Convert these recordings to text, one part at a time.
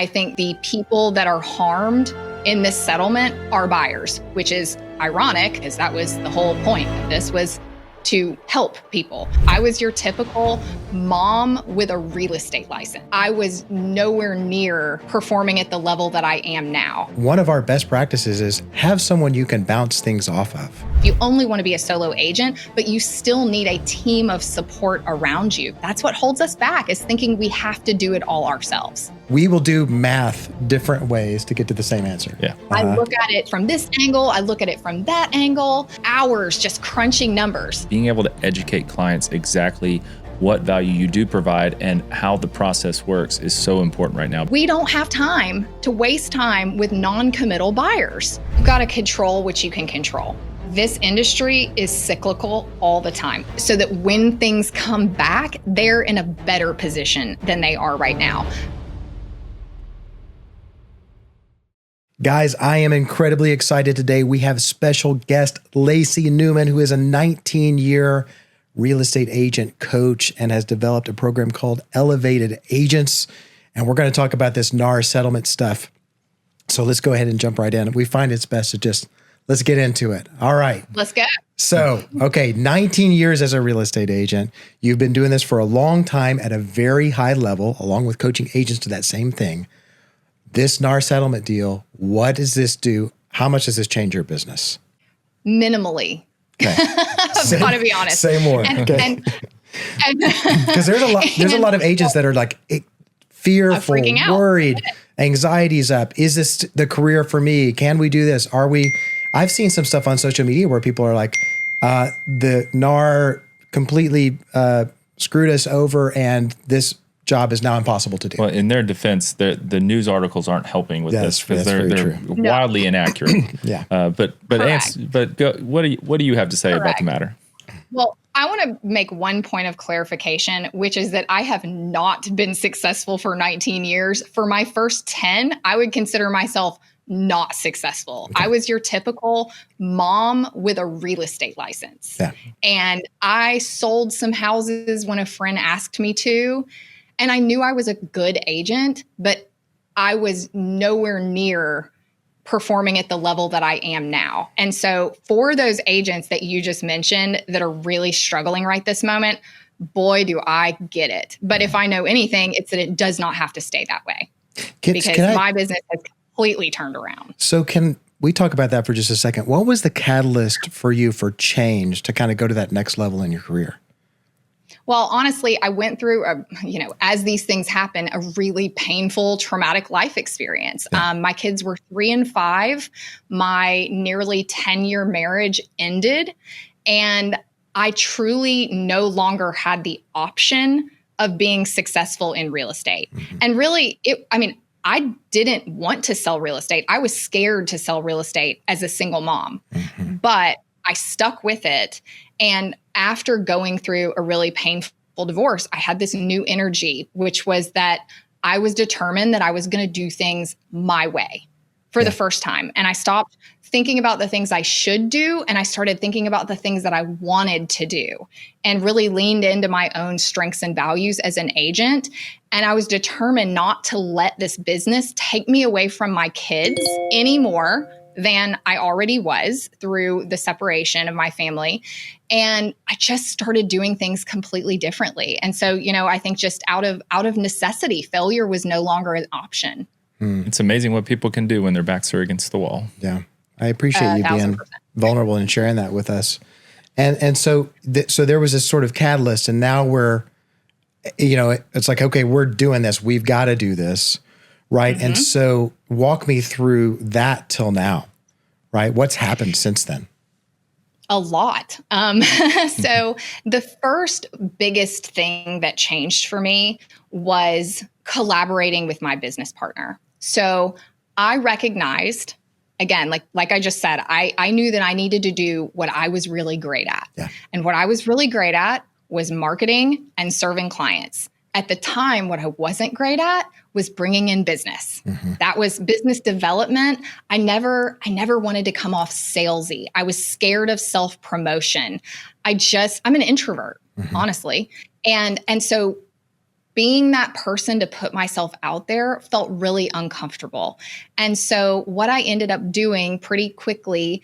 I think the people that are harmed in this settlement are buyers, which is ironic because that was the whole point of this, was to help people. I was your typical mom with a real estate license. I was nowhere near performing at the level that I am now. One of our best practices is have someone you can bounce things off of. You only want to be a solo agent, but you still need a team of support around you. That's what holds us back, is thinking we have to do it all ourselves. We will do math different ways to get to the same answer. Yeah. I look at it from this angle, I look at it from that angle, hours just crunching numbers. Being able to educate clients exactly what value you do provide and how the process works is so important right now. We don't have time to waste time with non-committal buyers. You've got to control what you can control. This industry is cyclical all the time, so that when things come back, they're in a better position than they are right now. Guys, I am incredibly excited today. We have special guest Lacey Newman, who is a 19-year real estate agent coach and has developed a program called Elevated Agents. And we're going to talk about this NAR settlement stuff. So let's go ahead and jump right in. We find it's best to just, let's get into it. All right. Let's go. So, okay, 19 years as a real estate agent. You've been doing this for a long time at a very high level, along with coaching agents to that same thing. This NAR settlement deal, what does this do? How much does this change your business? Minimally. Okay. I've got to be honest. Say more. Okay. Because there's a lot of agents that are like fearful, freaking out. worried, anxiety's up. Is this the career for me? Can we do this? Are we? I've seen some stuff on social media where people are like, the NAR completely screwed us over and this job is now impossible to do. Well, in their defense, the news articles aren't helping with this because they're wildly inaccurate. Yeah. But what do you have to say about the matter? Well, I want to make one point of clarification, which is that I have not been successful for 19 years. For my first 10, I would consider myself not successful. Okay. I was your typical mom with a real estate license. Yeah. And I sold some houses when a friend asked me to. And I knew I was a good agent, but I was nowhere near performing at the level that I am now. And so for those agents that you just mentioned that are really struggling right this moment, boy, do I get it. But if I know anything, it's that it does not have to stay that way because my business has completely turned around. So can we talk about that for just a second? What was the catalyst for you for change to kind of go to that next level in your career? Well, honestly, I went through, as these things happen, a really painful, traumatic life experience. Yeah. My kids were 3 and 5. My nearly 10-year marriage ended, and I truly no longer had the option of being successful in real estate. Mm-hmm. And really, I didn't want to sell real estate. I was scared to sell real estate as a single mom, mm-hmm. but I stuck with it. And after going through a really painful divorce, I had this new energy, which was that I was determined that I was going to do things my way for the first time. And I stopped thinking about the things I should do. And I started thinking about the things that I wanted to do and really leaned into my own strengths and values as an agent. And I was determined not to let this business take me away from my kids anymore than I already was through the separation of my family. And I just started doing things completely differently. And so, I think just out of necessity, failure was no longer an option. It's amazing what people can do when their backs are against the wall. Yeah. I appreciate you being vulnerable and sharing that with us. And so there was this sort of catalyst, and now we're, it's like, okay, we're doing this. We've got to do this. Right. Mm-hmm. And so walk me through that till now, right? What's happened since then? A lot. So the first biggest thing that changed for me was collaborating with my business partner. So I recognized, again, like I just said, I knew that I needed to do what I was really great at. Yeah. And what I was really great at was marketing and serving clients. At the time, what I wasn't great at was bringing in business. Mm-hmm. That was business development. I never wanted to come off salesy. I was scared of self-promotion. I'm an introvert, mm-hmm. honestly. And so being that person to put myself out there felt really uncomfortable. And so what I ended up doing pretty quickly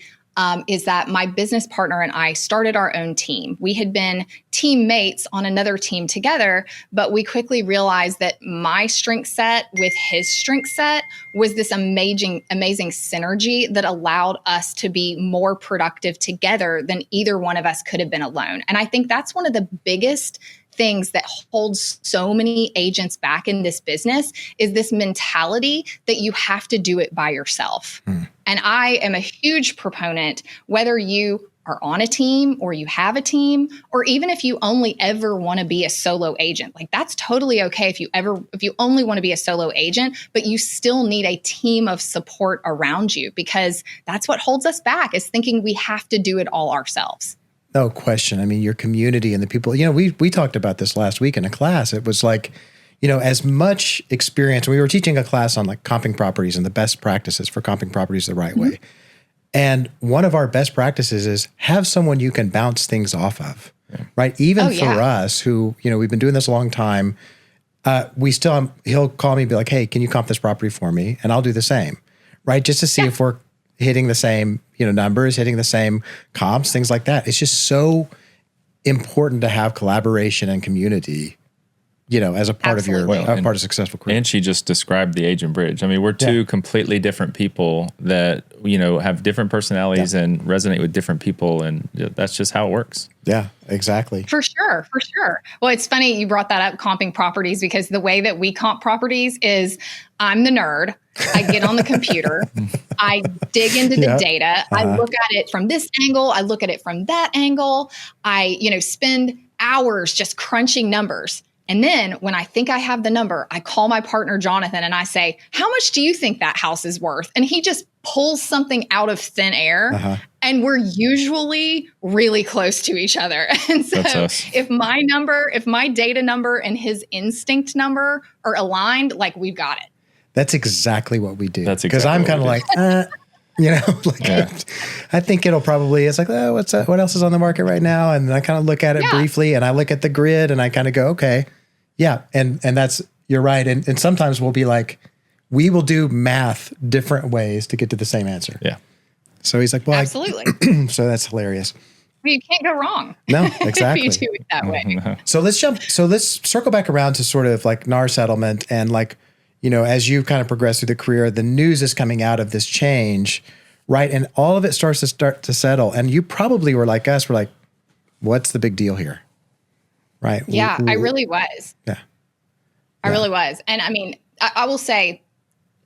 is that my business partner and I started our own team. We had been teammates on another team together, but we quickly realized that my strength set with his strength set was this amazing synergy that allowed us to be more productive together than either one of us could have been alone. And I think that's one of the biggest things that holds so many agents back in this business is this mentality that you have to do it by yourself. And I am a huge proponent, whether you are on a team or you have a team, or even if you only ever want to be a solo agent, like that's totally okay if you only want to be a solo agent, but you still need a team of support around you, because that's what holds us back, is thinking we have to do it all ourselves. No question. I mean, your community and the people, we talked about this last week in a class. It was like, as much experience, we were teaching a class on like comping properties and the best practices for comping properties the right way. And one of our best practices is have someone you can bounce things off of, right? Even for us who, we've been doing this a long time, he'll call me and be like, hey, can you comp this property for me? And I'll do the same, right? Just to see if we're hitting the same, numbers, hitting the same comps, things like that. It's just so important to have collaboration and community, as a part of your part of successful career. And she just described the agent bridge. I mean, we're two completely different people that, have different personalities and resonate with different people. And that's just how it works. Yeah, exactly. For sure. Well, it's funny you brought that up, comping properties, because the way that we comp properties is I'm the nerd. I get on the computer. I dig into the data. I look at it from this angle. I look at it from that angle. I, spend hours just crunching numbers. And then when I think I have the number, I call my partner, Jonathan, and I say, how much do you think that house is worth? And he just pulls something out of thin air. And we're usually really close to each other. And so if my data number and his instinct number are aligned, like we've got it. That's exactly what we do. That's exactly because I'm kind of like, I think it'll probably, it's like, oh, what else is on the market right now? And I kind of look at it briefly and I look at the grid and I kind of go, okay, yeah. And that's, you're right. And sometimes we'll be like, we will do math different ways to get to the same answer. Yeah. So he's like, well, absolutely. So that's hilarious. Well, you can't go wrong. No, exactly. if you do it that way. So let's circle back around to sort of like NAR Settlement and like, as you kind of progress through the career, the news is coming out of this change, right? And all of it starts to settle. And you probably were like us, we're like, what's the big deal here? Right? Yeah, I really was. Yeah. I really was. And I mean, I will say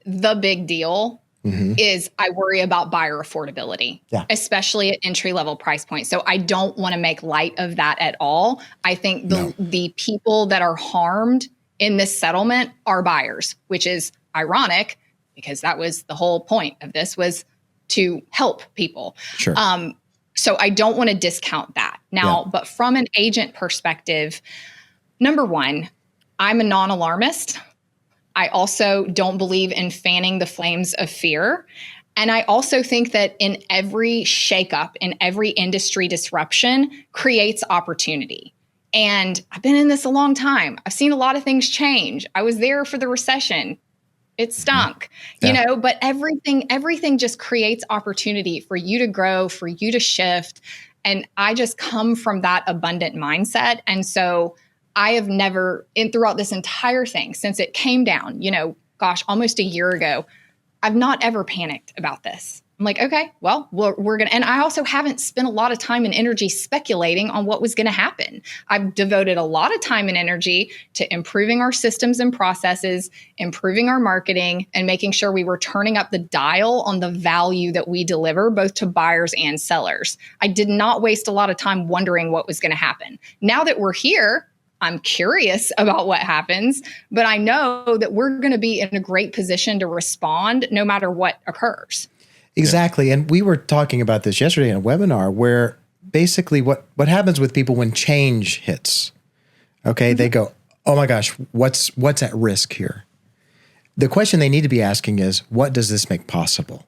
the big deal is I worry about buyer affordability, especially at entry-level price points. So I don't want to make light of that at all. I think the people that are harmed in this settlement are buyers, which is ironic because that was the whole point of this, was to help people. Sure. So I don't want to discount that. Now, but from an agent perspective, number one, I'm a non-alarmist. I also don't believe in fanning the flames of fear. And I also think that in every shakeup, in every industry disruption creates opportunity. And I've been in this a long time. I've seen a lot of things change. I was there for the recession. It stunk, but everything just creates opportunity for you to grow, for you to shift. And I just come from that abundant mindset. And so I have never, throughout this entire thing, since it came down, almost a year ago, I've not ever panicked about this. I'm like, okay, well, we're going to, and I also haven't spent a lot of time and energy speculating on what was going to happen. I've devoted a lot of time and energy to improving our systems and processes, improving our marketing, and making sure we were turning up the dial on the value that we deliver both to buyers and sellers. I did not waste a lot of time wondering what was going to happen. Now that we're here, I'm curious about what happens, but I know that we're going to be in a great position to respond no matter what occurs. Exactly. And we were talking about this yesterday in a webinar where basically what happens with people when change hits, okay, they go, oh my gosh, what's at risk here? The question they need to be asking is, what does this make possible?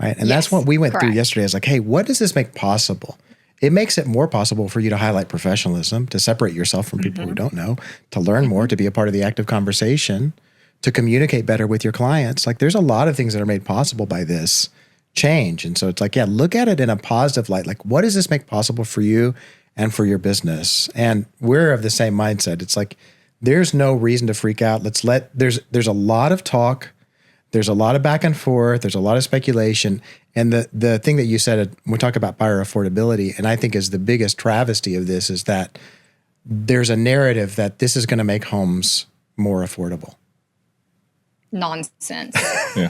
Right. And that's what we went through yesterday. I was like, hey, what does this make possible? it makes it more possible for you to highlight professionalism, to separate yourself from people who don't know, to learn more, to be a part of the active conversation, to communicate better with your clients. Like there's a lot of things that are made possible by this change. And so it's like, yeah, look at it in a positive light. Like, what does this make possible for you and for your business? And we're of the same mindset. It's like, there's no reason to freak out. There's a lot of talk. There's a lot of back and forth. There's a lot of speculation. And the thing that you said, we talk about buyer affordability, and I think is the biggest travesty of this is that there's a narrative that this is going to make homes more affordable. Nonsense. Yeah.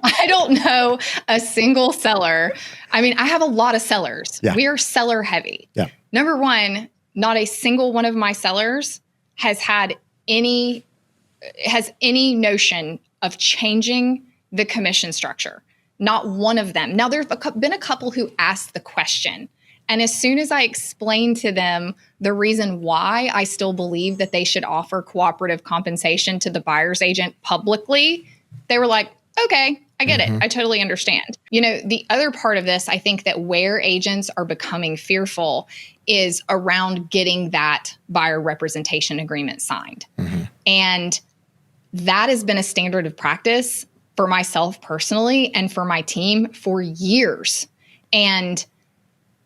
I don't know a single seller. I mean, I have a lot of sellers. Yeah. We are seller heavy. Yeah. Number one, not a single one of my sellers has any notion of changing the commission structure. Not one of them. Now, there's been a couple who asked the question. And as soon as I explained to them the reason why I still believe that they should offer cooperative compensation to the buyer's agent publicly, they were like, okay, I get it. I totally understand. You know, the other part of this, I think that where agents are becoming fearful is around getting that buyer representation agreement signed. And that has been a standard of practice for myself personally and for my team for years. And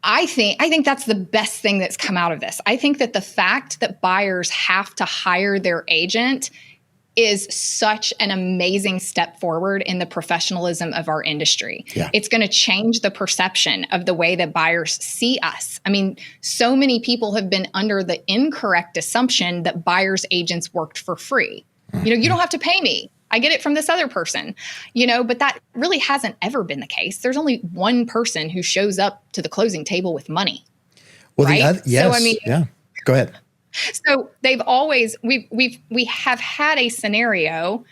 I think that's the best thing that's come out of this. I think that the fact that buyers have to hire their agent is such an amazing step forward in the professionalism of our industry. Yeah. It's going to change the perception of the way that buyers see us. I mean, so many people have been under the incorrect assumption that buyers agents worked for free. You know, you don't have to pay me. I get it from this other person, you know, but that really hasn't ever been the case. There's only one person who shows up to the closing table with money. Well, right? Yes. So, I mean, yeah, go ahead. So they've always, we have had a scenario,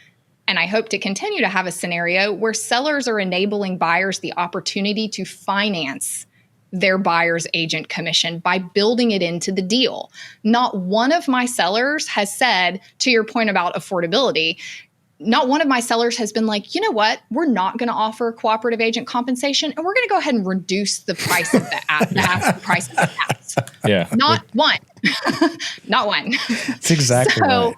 and I hope to continue to have a scenario where sellers are enabling buyers the opportunity to finance their buyer's agent commission by building it into the deal. Not one of my sellers has said, to your point about affordability, not one of my sellers has been like, you know what, we're not going to offer cooperative agent compensation, and we're going to go ahead and reduce the price of the price of the house. Yeah. Not one. Not one. That's exactly right.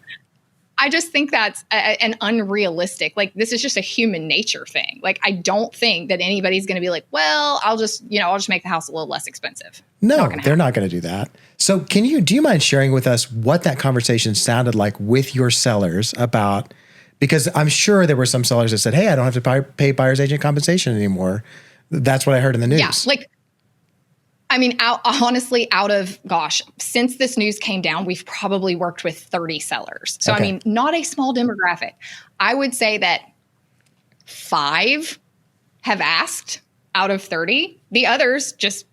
I just think that's an unrealistic, like, this is just a human nature thing. Like, I don't think that anybody's going to be like, well, I'll just make the house a little less expensive. No, they're not going to do that. So do you mind sharing with us what that conversation sounded like with your sellers about, because I'm sure there were some sellers that said, hey, I don't have to pay buyer's agent compensation anymore. That's what I heard in the news. Yeah, I mean, honestly, since this news came down, we've probably worked with 30 sellers. So, okay. I mean, not a small demographic. I would say that 5 have asked out of 30. The others just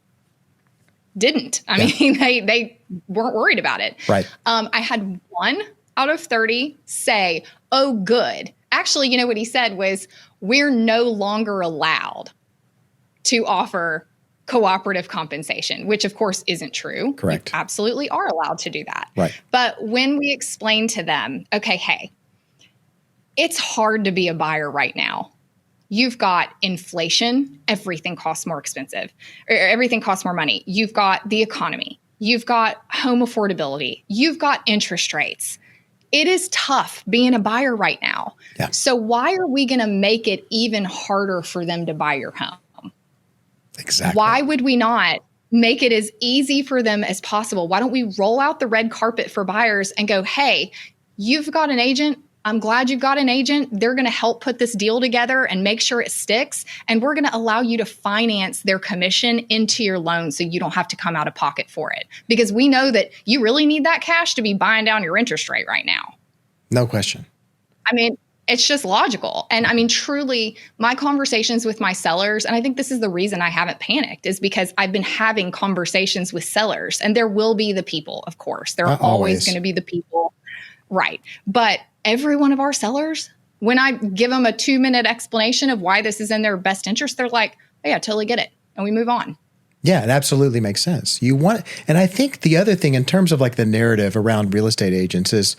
didn't. I mean, they weren't worried about it. Right. I had 1 out of 30 say, oh, good. Actually, you know what he said was, we're no longer allowed to offer cooperative compensation, which of course isn't true. Correct. You absolutely are allowed to do that. Right. But when we explain to them, okay, hey, it's hard to be a buyer right now. You've got inflation. Everything costs more expensive, or everything costs more money. You've got the economy. You've got home affordability. You've got interest rates. It is tough being a buyer right now. Yeah. So why are we going to make it even harder for them to buy your home? Exactly. Why would we not make it as easy for them as possible? Why don't we roll out the red carpet for buyers and go, hey, you've got an agent. I'm glad you've got an agent. They're going to help put this deal together and make sure it sticks. And we're going to allow you to finance their commission into your loan so you don't have to come out of pocket for it. Because we know that you really need that cash to be buying down your interest rate right now. No question. I mean, it's just logical. And I mean, truly, my conversations with my sellers, and I think this is the reason I haven't panicked, is because I've been having conversations with sellers. And there will be the people, of course. There are always going to be the people. Right. But every one of our sellers, when I give them a 2-minute explanation of why this is in their best interest, they're like, oh, yeah, I totally get it. And we move on. Yeah, it absolutely makes sense. And I think the other thing in terms of like the narrative around real estate agents is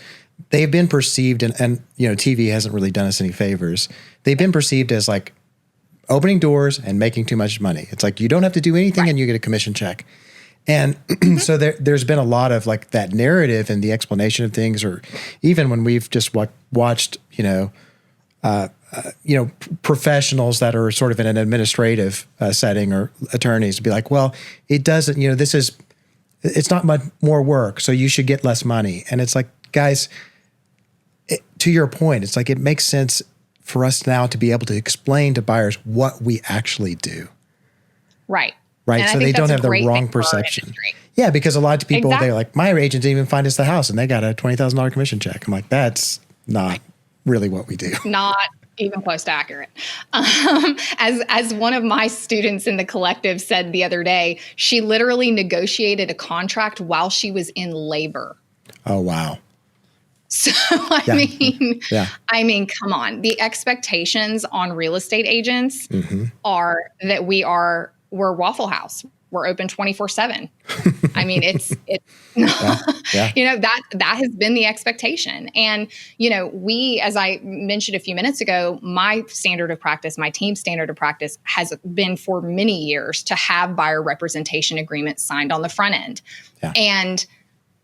they've been perceived, and you know, TV hasn't really done us any favors. They've been perceived as like opening doors and making too much money. It's like you don't have to do anything and you get a commission check. And so there's been a lot of like that narrative and the explanation of things, or even when we've just watched, professionals that are sort of in an administrative setting or attorneys be like, well, it doesn't, it's not much more work, so you should get less money. And it's like, guys, to your point, it's like it makes sense for us now to be able to explain to buyers what we actually do. Right. Right. So they don't have the wrong perception. Yeah. Because a lot of people, they're like, my agent didn't even find us the house and they got a $20,000 commission check. I'm like, that's not really what we do. Not even close to accurate. As one of my students in the collective said the other day, she literally negotiated a contract while she was in labor. Oh, wow. So, I mean, come on. The expectations on real estate agents are that we're Waffle House. We're open 24/7. I mean, that has been the expectation. And, we, as I mentioned a few minutes ago, my standard of practice, my team's standard of practice has been for many years to have buyer representation agreements signed on the front end. Yeah. And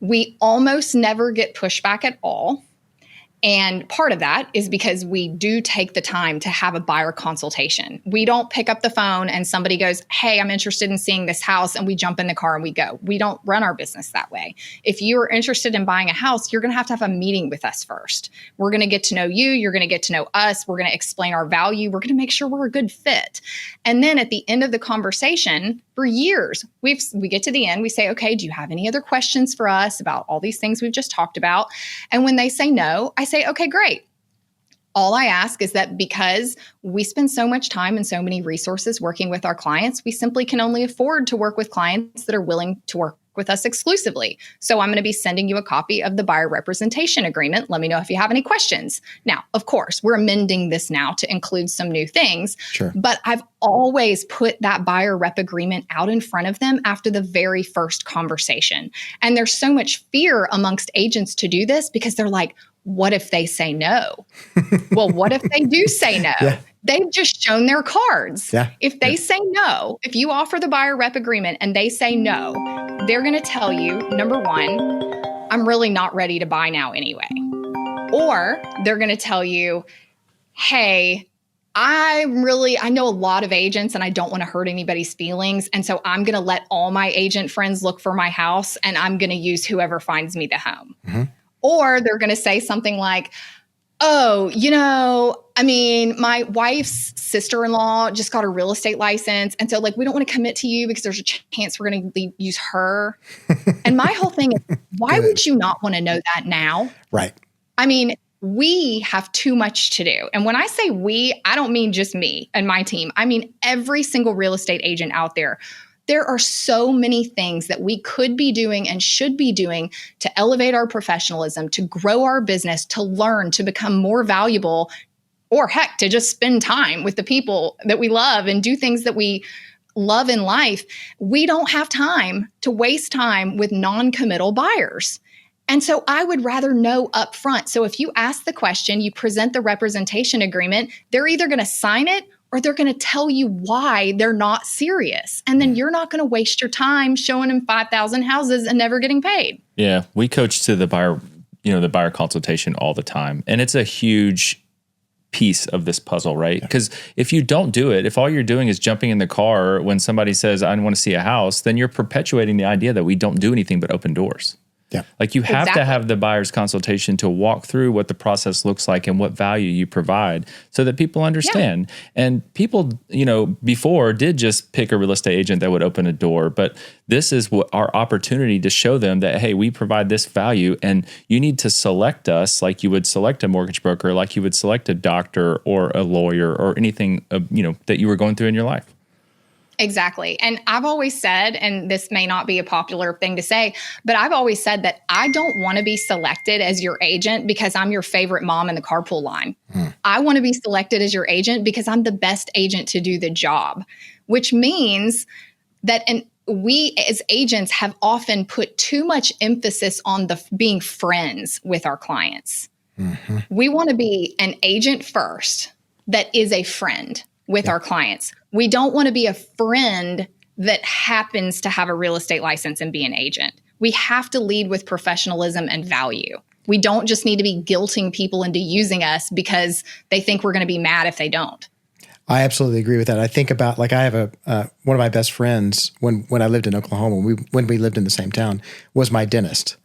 we almost never get pushback at all. And part of that is because we do take the time to have a buyer consultation. We don't pick up the phone and somebody goes, hey, I'm interested in seeing this house, and we jump in the car and we go. We don't run our business that way. If you are interested in buying a house, you're going to have a meeting with us first. We're going to get to know you. You're going to get to know us. We're going to explain our value. We're going to make sure we're a good fit. And then at the end of the conversation, for years, we get to the end, we say, okay, do you have any other questions for us about all these things we've just talked about? And when they say no, I say, okay, great. All I ask is that because we spend so much time and so many resources working with our clients, we simply can only afford to work with clients that are willing to work with us exclusively. So I'm going to be sending you a copy of the buyer representation agreement. Let me know if you have any questions. Now, of course, we're amending this now to include some new things, but I've always put that buyer rep agreement out in front of them after the very first conversation. And there's so much fear amongst agents to do this because they're like, what if they say no? Well, what if they do say no? Yeah. They've just shown their cards. Yeah. If they say no, if you offer the buyer rep agreement and they say no, they're going to tell you, number one, I'm really not ready to buy now anyway. Or they're going to tell you, hey, I know a lot of agents and I don't want to hurt anybody's feelings. And so I'm going to let all my agent friends look for my house and I'm going to use whoever finds me the home. Mm-hmm. Or they're going to say something like, oh, my wife's sister-in-law just got a real estate license. And so we don't want to commit to you because there's a chance we're going to use her. And my whole thing is, why would you not want to know that now? Right. I mean, we have too much to do. And when I say we, I don't mean just me and my team. I mean, every single real estate agent out there. There are so many things that we could be doing and should be doing to elevate our professionalism, to grow our business, to learn, to become more valuable, or heck, to just spend time with the people that we love and do things that we love in life. We don't have time to waste time with non-committal buyers. And so I would rather know up front. So if you ask the question, you present the representation agreement, they're either going to sign it or they're going to tell you why they're not serious. And then you're not going to waste your time showing them 5,000 houses and never getting paid. Yeah. We coach to the buyer consultation all the time. And it's a huge piece of this puzzle, right? Because if you don't do it, if all you're doing is jumping in the car when somebody says, I want to see a house, then you're perpetuating the idea that we don't do anything but open doors. Yeah. You have to have the buyer's consultation to walk through what the process looks like and what value you provide so that people understand. Yeah. And people, before did just pick a real estate agent that would open a door. But this is what our opportunity to show them that, hey, we provide this value and you need to select us like you would select a mortgage broker, like you would select a doctor or a lawyer or anything, that you were going through in your life. Exactly. And I've always said, and this may not be a popular thing to say, but I've always said that I don't want to be selected as your agent because I'm your favorite mom in the carpool line. I want to be selected as your agent because I'm the best agent to do the job, which means that we as agents have often put too much emphasis on being friends with our clients. Mm-hmm. We want to be an agent first that is a friend. with our clients. We don't want to be a friend that happens to have a real estate license and be an agent. We have to lead with professionalism and value. We don't just need to be guilting people into using us because they think we're going to be mad if they don't. I absolutely agree with that. I think about, like, I have one of my best friends when I lived in Oklahoma, when we lived in the same town, was my dentist.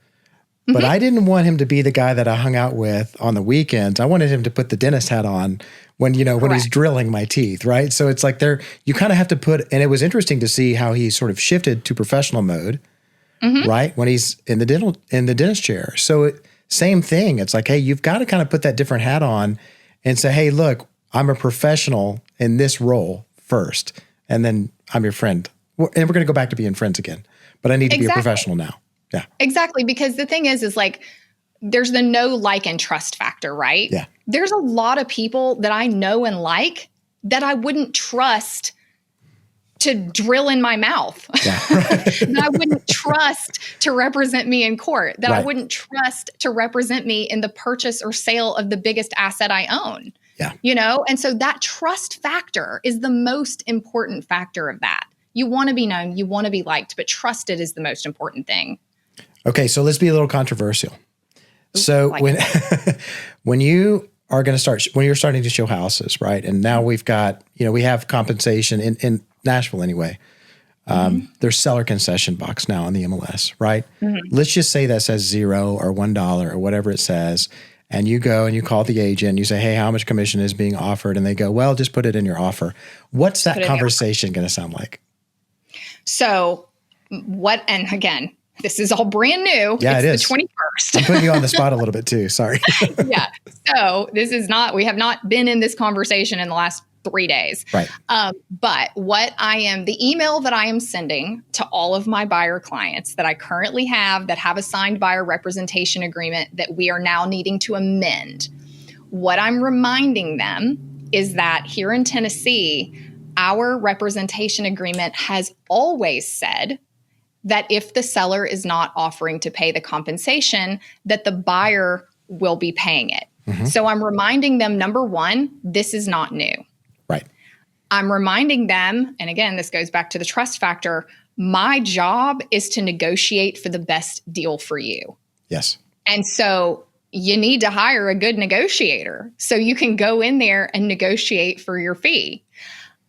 But I didn't want him to be the guy that I hung out with on the weekends. I wanted him to put the dentist hat on when he's drilling my teeth, right? So it's like you kind of have to and it was interesting to see how he sort of shifted to professional mode, right? When he's in the dentist chair. So same thing. It's like, hey, you've got to kind of put that different hat on and say, hey, look, I'm a professional in this role first, and then I'm your friend. And we're going to go back to being friends again, but I need to be a professional now. Yeah, exactly. Because the thing is like, there's the know, like, and trust factor, right? Yeah. There's a lot of people that I know and like that I wouldn't trust to drill in my mouth, that I wouldn't trust to represent me in court, that I wouldn't trust to represent me in the purchase or sale of the biggest asset I own. Yeah. And so that trust factor is the most important factor of that. You want to be known, you want to be liked, but trusted is the most important thing. Okay, so let's be a little controversial. So when you are going to when you're starting to show houses, right? And now we've got, we have compensation in Nashville anyway. There's seller concession box now on the MLS, right? Let's just say that says $0 or $1 or whatever it says. And you go and you call the agent, you say, hey, how much commission is being offered? And they go, well, just put it in your offer. What's that conversation going to sound like? So and again, this is all brand new. Yeah, it's the 21st. I'm putting you on the spot a little bit too. Sorry. Yeah. So we have not been in this conversation in the last 3 days. Right. But the email that I am sending to all of my buyer clients that I currently have that have a signed buyer representation agreement that we are now needing to amend, what I'm reminding them is that here in Tennessee, our representation agreement has always said that if the seller is not offering to pay the compensation, that the buyer will be paying it. So I'm reminding them, number one, this is not new. Right. I'm reminding them, and again, this goes back to the trust factor, my job is to negotiate for the best deal for you. Yes. And so you need to hire a good negotiator so you can go in there and negotiate for your fee.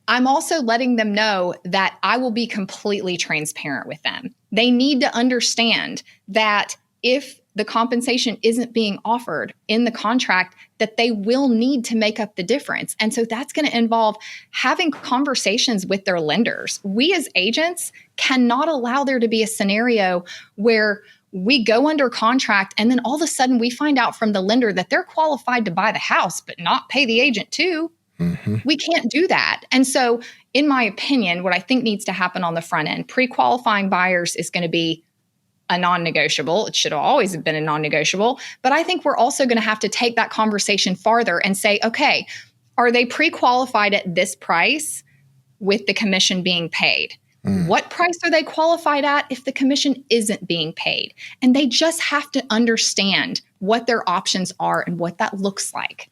I'm also letting them know that I will be completely transparent with them. They need to understand that if the compensation isn't being offered in the contract, that they will need to make up the difference. And so that's going to involve having conversations with their lenders. We as agents cannot allow there to be a scenario where we go under contract and then all of a sudden we find out from the lender that they're qualified to buy the house, but not pay the agent too. We can't do that. And so, in my opinion, what I think needs to happen on the front end, pre-qualifying buyers is going to be a non-negotiable. It should have always have been a non-negotiable. But I think we're also going to have to take that conversation farther and say, okay, are they pre-qualified at this price with the commission being paid? What price are they qualified at if the commission isn't being paid? And they just have to understand what their options are and what that looks like.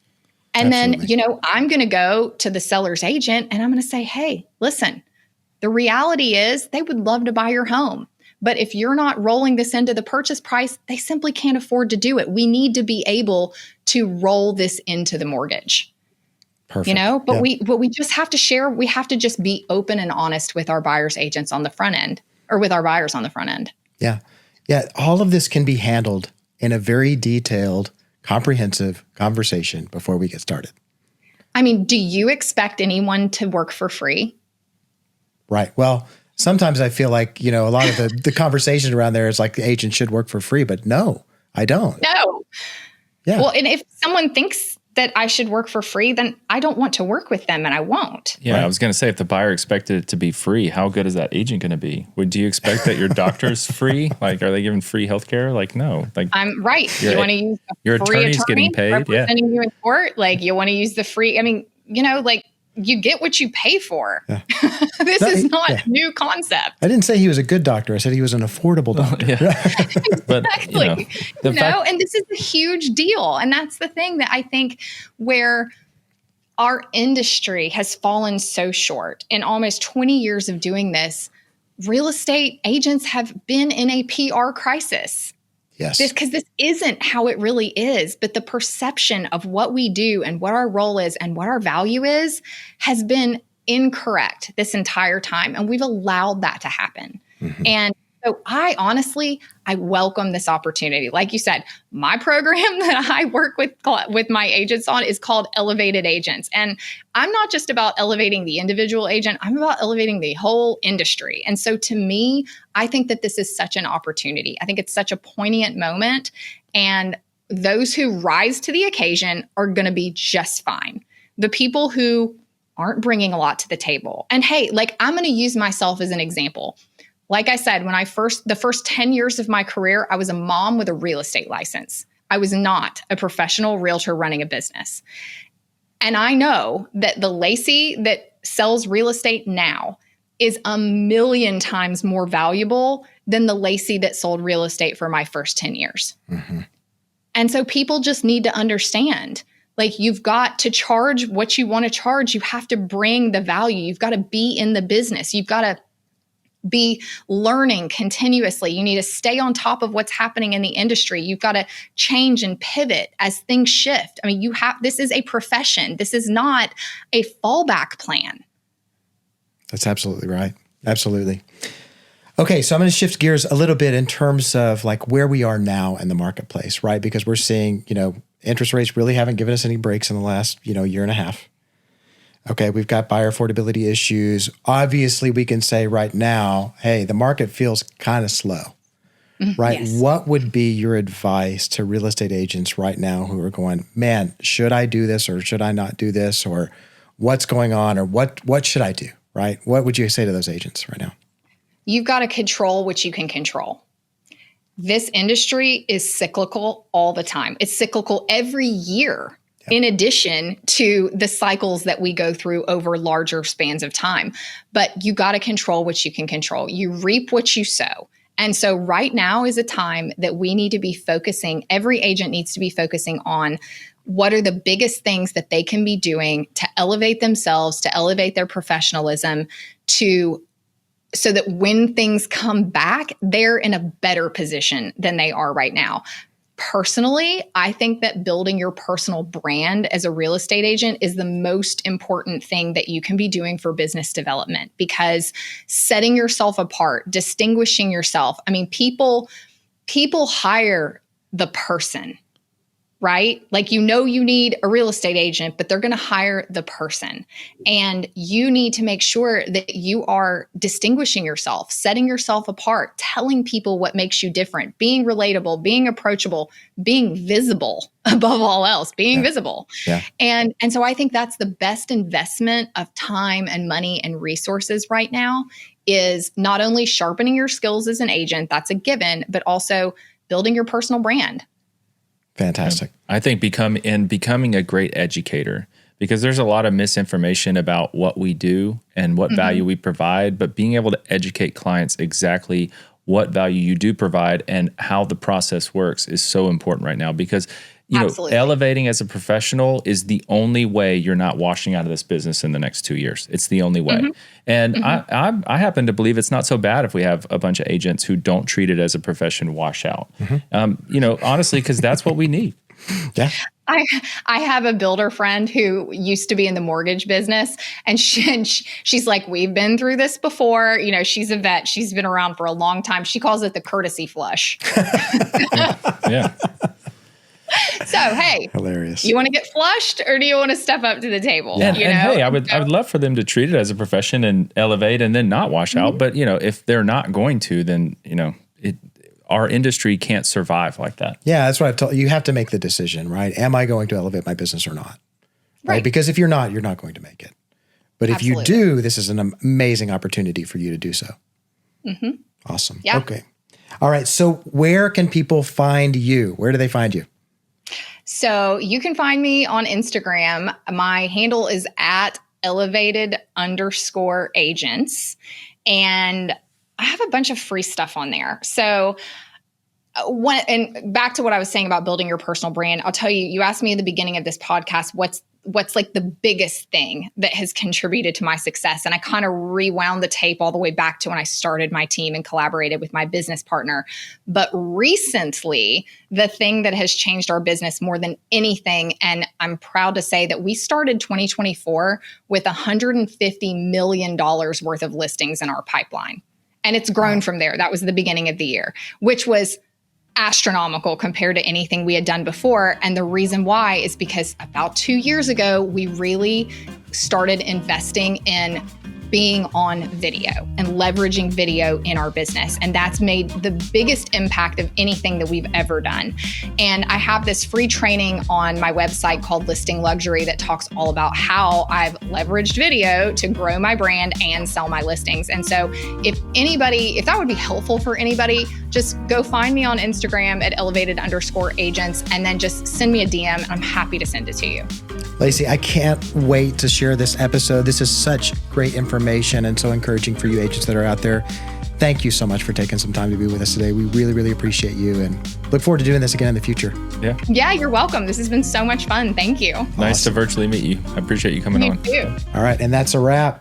And Absolutely. then, I'm going to go to the seller's agent and I'm going to say, hey, listen, the reality is they would love to buy your home. But if you're not rolling this into the purchase price, they simply can't afford to do it. We need to be able to roll this into the mortgage. Perfect. But we just have to share. We have to just be open and honest with our buyers agents on the front end, or with our buyers on the front end. Yeah. Yeah. All of this can be handled in a very detailed, comprehensive conversation before we get started. I mean, do you expect anyone to work for free? Right. Well, sometimes I feel like, a lot of the conversation around there is like the agent should work for free, but no, I don't. No. Yeah. Well, and if someone thinks that I should work for free, then I don't want to work with them and I won't. Yeah, Right. I was going to say, if the buyer expected it to be free, how good is that agent going to be? Do you expect that your doctor's free? Like, are they giving free healthcare? Like, no. Like, I'm right. You want to use your a free attorney's attorney getting paid. representing you in court. Like, you want to use the free. I mean, you get what you pay for. Yeah. This is not a new concept. I didn't say he was a good doctor. I said he was an affordable doctor. But, Exactly. And this is a huge deal. And that's the thing that I think where our industry has fallen so short. In almost 20 years of doing this, real estate agents have been in a PR crisis. Yes. Because this isn't how it really is, but the perception of what we do and what our role is and what our value is has been incorrect this entire time. And we've allowed that to happen. Mm-hmm. And so I welcome this opportunity. Like you said, my program that I work with my agents on is called Elevated Agents. And I'm not just about elevating the individual agent, I'm about elevating the whole industry. And so to me, I think that this is such an opportunity. I think it's such a poignant moment. And those who rise to the occasion are going to be just fine. The people who aren't bringing a lot to the table. And hey, like I'm going to use myself as an example. Like I said, when the first 10 years of my career, I was a mom with a real estate license. I was not a professional realtor running a business. And I know that the Lacey that sells real estate now is 1,000,000 times more valuable than the Lacey that sold real estate for my first 10 years. Mm-hmm. And so people just need to understand, like you've got to charge what you want to charge. You have to bring the value. You've got to be in the business. You've got to be learning continuously. You need to stay on top of what's happening in the industry. You've got to change and pivot as things shift. I mean, this is a profession. This is not a fallback plan. That's absolutely right. Absolutely. Okay, so I'm going to shift gears a little bit in terms of like where we are now in the marketplace, right? Because we're seeing, interest rates really haven't given us any breaks in the last, year and a half. Okay, we've got buyer affordability issues. Obviously, we can say right now, hey, the market feels kind of slow, right? Yes. What would be your advice to real estate agents right now who are going, man, should I do this or should I not do this, or what's going on, or what should I do, right? What would you say to those agents right now? You've got to control what you can control. This industry is cyclical all the time. It's cyclical every year. In addition to the cycles that we go through over larger spans of time. But you got to control what you can control. You reap what you sow. And so right now is a time that we need to be focusing, every agent needs to be focusing on what are the biggest things that they can be doing to elevate themselves, to elevate their professionalism, so that when things come back, they're in a better position than they are right now. Personally, I think that building your personal brand as a real estate agent is the most important thing that you can be doing for business development, because setting yourself apart, distinguishing yourself. I mean, people hire the person, right? Like, you need a real estate agent, but they're going to hire the person. And you need to make sure that you are distinguishing yourself, setting yourself apart, telling people what makes you different, being relatable, being approachable, being visible above all else, being visible. Yeah. And so I think that's the best investment of time and money and resources right now, is not only sharpening your skills as an agent, that's a given, but also building your personal brand. Fantastic. I think becoming a great educator, because there's a lot of misinformation about what we do and what value we provide, but being able to educate clients exactly what value you do provide and how the process works is so important right now, because elevating as a professional is the only way you're not washing out of this business in the next 2 years. It's the only way. And I happen to believe it's not so bad if we have a bunch of agents who don't treat it as a profession wash out. Honestly, because that's what we need. Yeah. I have a builder friend who used to be in the mortgage business, and she's like, we've been through this before. She's a vet. She's been around for a long time. She calls it the courtesy flush. Yeah. So, hey, hilarious. You want to get flushed, or do you want to step up to the table? And hey, I would love for them to treat it as a profession and elevate and then not wash out. But, if they're not going to, then, our industry can't survive like that. Yeah, that's what I've told you. You have to make the decision, right? Am I going to elevate my business or not? Right? Because if you're not, you're not going to make it. But if you do, this is an amazing opportunity for you to do so. Awesome. Yeah. Okay. All right. So where can people find you? Where do they find you? So you can find me on Instagram. My handle is @elevated_agents. And I have a bunch of free stuff on there. So and back to what I was saying about building your personal brand, I'll tell you, you asked me at the beginning of this podcast, what's what's like the biggest thing that has contributed to my success. And I kind of rewound the tape all the way back to when I started my team and collaborated with my business partner. But recently, the thing that has changed our business more than anything, and I'm proud to say that we started 2024 with $150 million worth of listings in our pipeline. And it's grown from there. That was the beginning of the year, which was astronomical compared to anything we had done before. And the reason why is because about 2 years ago, we really started investing in being on video and leveraging video in our business. And that's made the biggest impact of anything that we've ever done. And I have this free training on my website called Listing Luxury that talks all about how I've leveraged video to grow my brand and sell my listings. And so if that would be helpful for anybody, just go find me on Instagram at elevated_agents and then just send me a DM and I'm happy to send it to you. Lacey, I can't wait to share this episode. This is such great information and so encouraging for you agents that are out there. Thank you so much for taking some time to be with us today. We really, really appreciate you and look forward to doing this again in the future. Yeah, you're welcome. This has been so much fun. Thank you. Nice to virtually meet you. I appreciate you coming on. You too. All right, and that's a wrap.